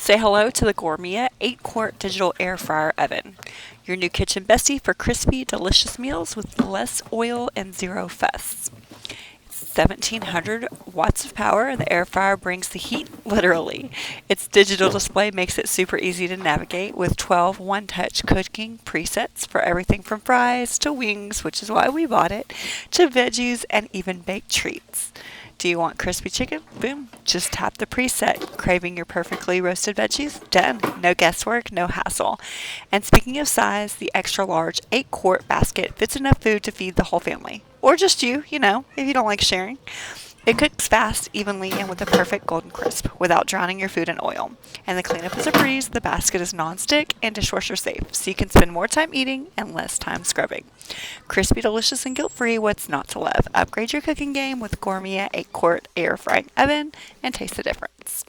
Say hello to the Gourmia 8-quart digital air fryer oven. Your new kitchen bestie for crispy, delicious meals with less oil and zero fuss. 1700 watts of power. The air fryer brings the heat, literally. Its digital display makes it super easy to navigate with 12 one-touch cooking presets for everything from fries to wings, which is why we bought it, to veggies and even baked treats. Do you want crispy chicken? Boom. Just tap the preset. Craving your perfectly roasted veggies? Done. No guesswork, no hassle. And speaking of size, the extra large 8-quart basket fits enough food to feed the whole family. Or just you, if you don't like sharing. It cooks fast, evenly, and with a perfect golden crisp without drowning your food in oil. And the cleanup is a breeze. The basket is non-stick and dishwasher safe, so you can spend more time eating and less time scrubbing. Crispy, delicious, and guilt-free, what's not to love? Upgrade your cooking game with Gourmia 8-quart air frying oven and taste the difference.